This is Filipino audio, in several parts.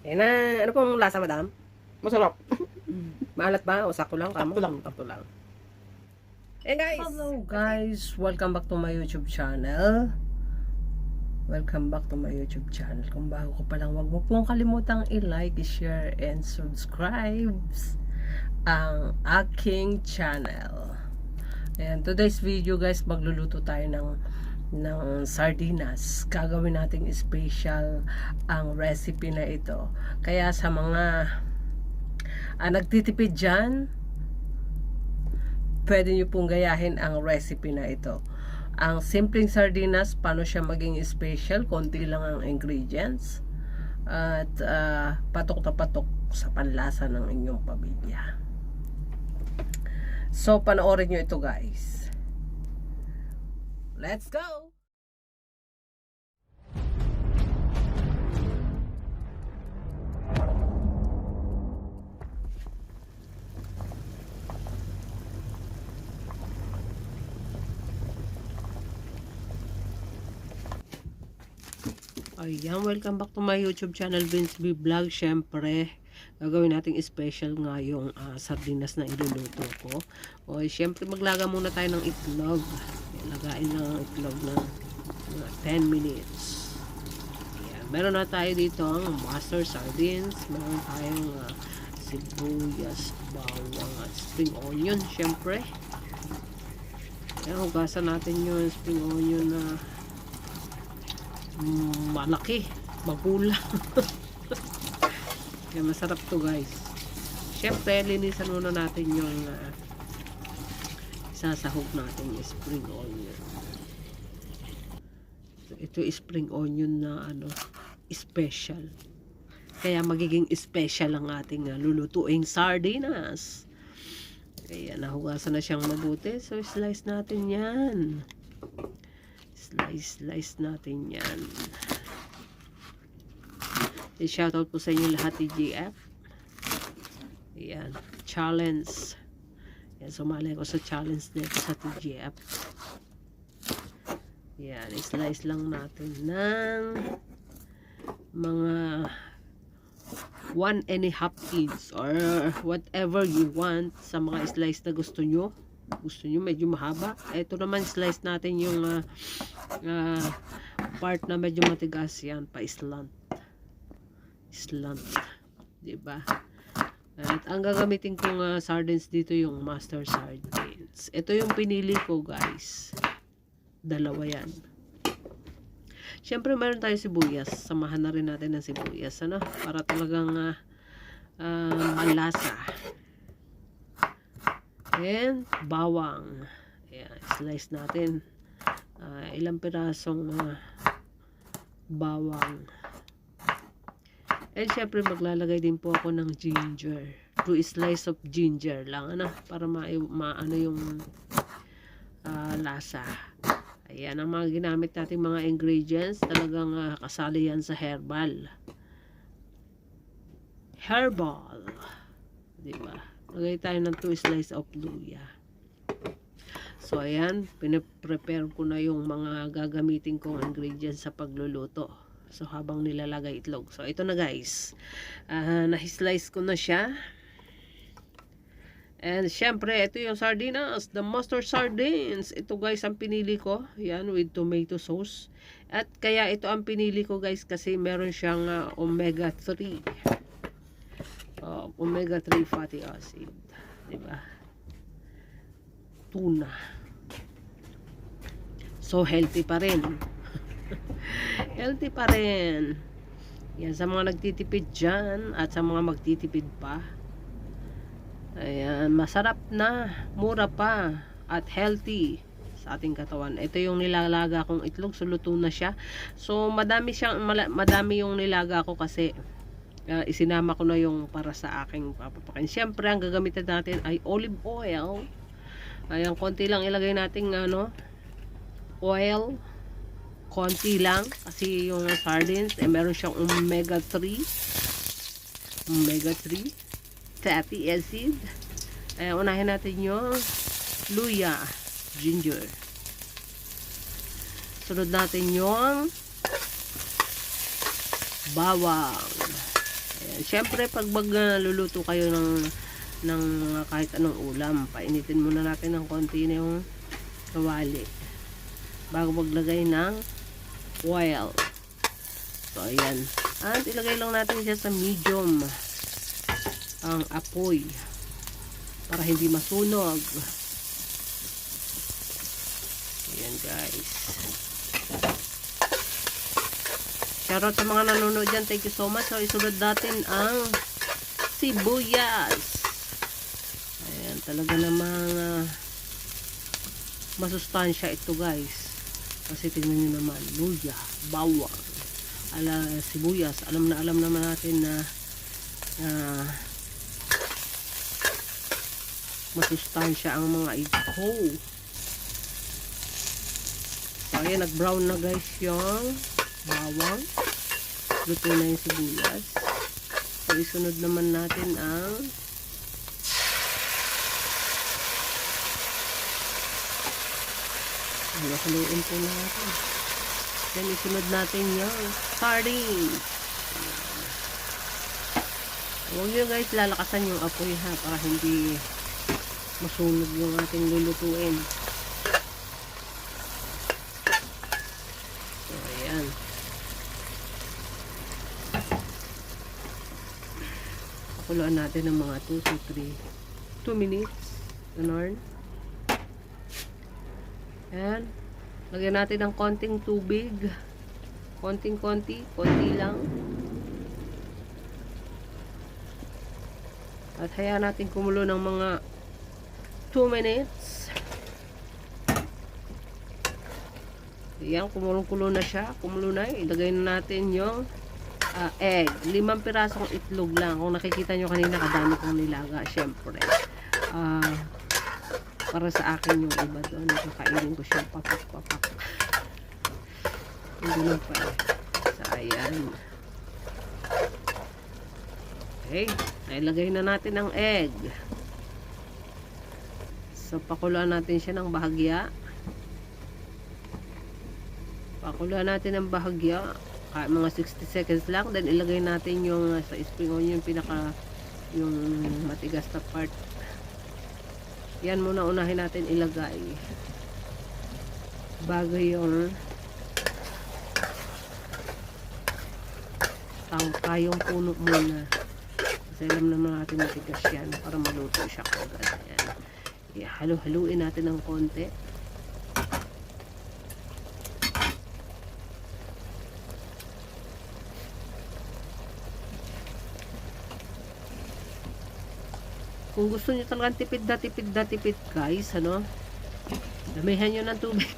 Yan na, ano pong lasa, madam? Masarap. Maalat ba? O sakto lang? Tama? Sakto lang. Sakto lang. Guys! Hello guys! Welcome back to my YouTube channel. Welcome back to my YouTube channel. Kung bago ko pa lang, huwag mo pong kalimutang i-like, i-share, and subscribe ang aking channel. And today's video guys, magluluto tayo ng sardinas. Gagawin nating special ang recipe na ito. Kaya sa mga nagtitipid dyan, pwede nyo pong gayahin ang recipe na ito. Ang simpleng sardinas, paano siya maging special, konti lang ang ingredients at patok na patok sa panlasa ng inyong pamilya. So panoorin nyo ito guys. Let's go! Ayan, welcome back to my YouTube channel, Vince B Vlog. Syempre, gagawin nating special nga yung sardinas na iluluto ko. O, syempre, maglaga muna tayo ng itlog. Lagain ng itlog ng 10 minutes. Ayan, meron na tayo dito ang mustard sardines. Meron tayong sibuyas, bawang at spring onion, syempre. Ayan, hugasan natin yung spring onion na malaki, magulang. Kaya masarap to guys. Syempre, linisan muna natin yung sasahog natin yung spring onion. So, ito is spring onion na special. Kaya magiging special ang ating lulutuing sardinas. Kaya nahugasan na siyang mabuti. So, slice natin yan. Slice natin yan. I-shoutout po sa inyo lahat, TGF. Ayan, challenge. Ayan, sumali ko sa challenge nito sa TGF. Ayan, i-slice lang natin ng mga 1.5 inch or whatever you want sa mga slice na gusto nyo medyo mahaba. Ito naman slice natin yung part na medyo matigas, yan pa slant, diba? At ang gagamitin kong sardines dito yung mustard sardines. Ito yung pinili ko guys, dalawa yan. Syempre meron tayo sibuyas, samahan na rin natin ng sibuyas para talagang malasa. And bawang. Ayan, slice natin. Ilang pirasong bawang. And syempre maglalagay din po ako ng ginger. 2 slice of ginger lang para maano yung lasa. Ayan ang mga ginamit natin mga ingredients. Talagang kasali yan sa herbal. Diba? Lagay tayo ng 2 slice of luya. So, ayan. Pinaprepare ko na yung mga gagamitin kong ingredients sa pagluluto. So, habang nilalagay itlog. So, ito na guys. Na-slice ko na siya. And, syempre, ito yung sardinas. The mustard sardines. Ito guys, ang pinili ko. Yan, with tomato sauce. At kaya ito ang pinili ko guys kasi meron siyang omega 3. Omega 3 fatty acid, diba? Tuna. So healthy pa rin. Healthy pa rin. Yan sa mga nagtitipid dyan at sa mga magtitipid pa. Ayan, masarap na, mura pa at healthy sa ating katawan. Ito yung nilalaga kong itlog, so luto na siya. So madami yung nilaga ko kasi isinama ko na yung para sa aking papapakain. Siyempre, ang gagamitin natin ay olive oil. Ayan, konti lang ilagay natin oil. Konti lang. Kasi yung sardines, meron siyang omega 3 fatty acid. Ayan, unahin natin yung luya, ginger. Sunod natin yung bawang. Ayan. Siyempre, pag magluluto kayo ng kahit anong ulam, painitin muna natin ng konti na yung kawali bago maglagay ng oil. So, ayan. At ilagay lang natin siya sa medium ang apoy para hindi masunog. Ayan, guys. Shoutout sa mga nanonood dyan. Thank you so much. So, isunod natin ang sibuyas. Ayan, talaga namang masustansya ito, guys. Kasi tingnan nyo naman, luya, bawang, sibuyas. Alam naman natin na masustansya ang mga ito. So, ayan, nag-brown na, guys, yung bawang. Luto na yung sibuyas. So, isunod naman natin ang haluin po natin. Then, isunod natin yung sardines. Huwag nyo, guys, lalakasan yung apoy, ha, para hindi masunog yung ating lulutuin. So, ayan. Pakuluan natin ng mga 2 to 2 minutes. Ganun. Ayan. Lagyan natin ng konting tubig. Konti lang. At hayaan natin kumulo ng mga 2 minutes. Ayan, kumulo na siya. Kumulo na. Ilagay na natin yung egg. 5 pirasong itlog lang. Kung nakikita nyo kanina, kadami kong nilaga. Syempre. Para sa akin yung iba doon. Nakakainin ko siya papak. Hindi lang pa. So, ayan. Okay. Nailagay na natin ang egg. So, pakuluan natin siya ng bahagya. Pakuluan natin ng bahagya. Mga 60 seconds lang. Then, ilagay natin yung sa spring onion, yung matigas na part. Yan muna unahin natin ilagay. Bago yung tangkayong puno muna. Kasi alam naman natin matigas yan para maluto siya kagad. Ayan. Halo-haluin natin ng konti. Kung gusto niyo talagang tipid na tipid, guys, damihan nyo ng tubig.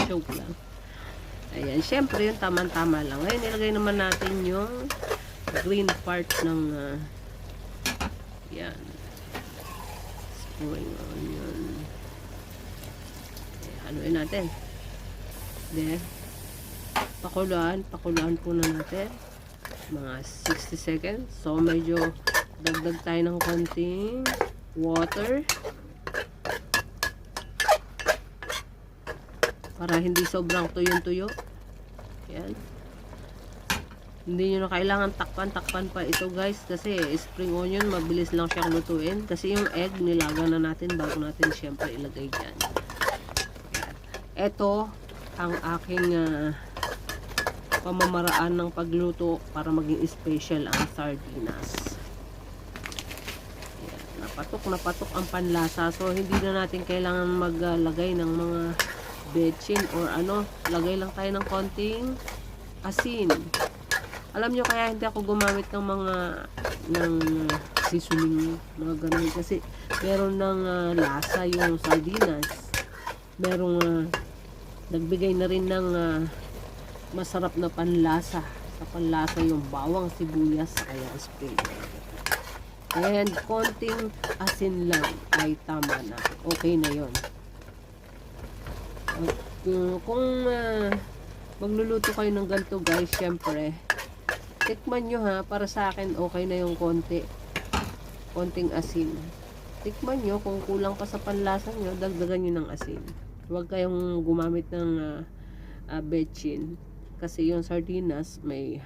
Joke lang. Ayan, syempre yung tama-tama lang. Ngayon, nilagay naman natin yung green part ng yan. Spring onion. Ayan, haluin natin. Then, pakuluan po na natin. Mga 60 seconds. So, medyo dagdag tayo ng konting water para hindi sobrang tuyong-tuyo. Yan. Hindi nyo na kailangan takpan pa ito, guys, kasi spring onion mabilis lang siyang lutuin kasi yung egg nilaga na natin bago natin syempre ilagay dyan. Yan. Ito ang aking pamamaraan ng pagluto para maging special ang sardinas. Napatok ang panlasa. So, hindi na natin kailangan maglagay ng mga betchin or lagay lang tayo ng konting asin. Alam nyo kaya hindi ako gumamit ng seasoning, mga ganun. Kasi, meron ng lasa yung sardinas. Merong nagbigay na rin ng masarap na panlasa. Sa panlasa yung bawang, sibuyas, kaya spring. And konting asin lang ay tama na. Okay na yon. Kung magluluto kayo ng ganito, guys, syempre tikman nyo, ha. Para sa akin okay na yung konting asin. Tikman nyo. Kung kulang pa sa panlasa nyo, dagdagan nyo ng asin. Huwag kayong gumamit ng betchin kasi yung sardinas may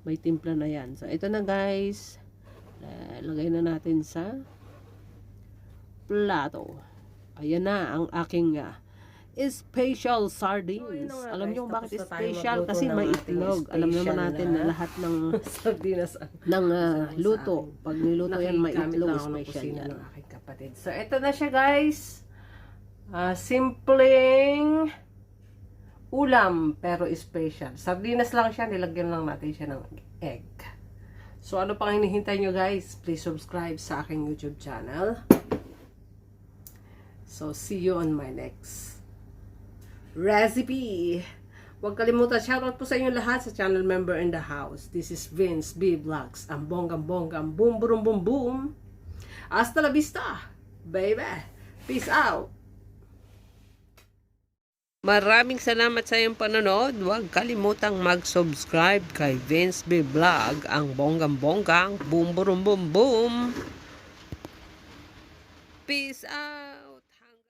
may timpla na yan. So, ito na guys. Lagay na natin sa plato. Ayan na ang aking special sardines. So, Alam niyo guys, bakit tapos na tayo special? magluto Kasi ng may ating itlog. Alam naman special natin na lahat ng sardinas. ng luto. Pag niluto yan, may Nakikamit itlog lang ako ng special kusina yan. ng aking kapatid. So, ito na siya guys. Simpleng ulam pero special. Sardinas lang siya, nilagyan lang natin siya ng egg. So ano pang hinihintay nyo guys? Please subscribe sa aking YouTube channel. So see you on my next recipe. Huwag kalimutan, shoutout po sa inyo lahat sa channel member in the house. This is Vince B Vlogs. Ang bonggang-bonggang boom boom boom boom. Hasta la vista, baby. Peace out. Maraming salamat sa iyong panonood. Huwag kalimutang mag-subscribe kay Vince B Vlog, ang bonggang-bonggang boom boom boom boom. Peace out.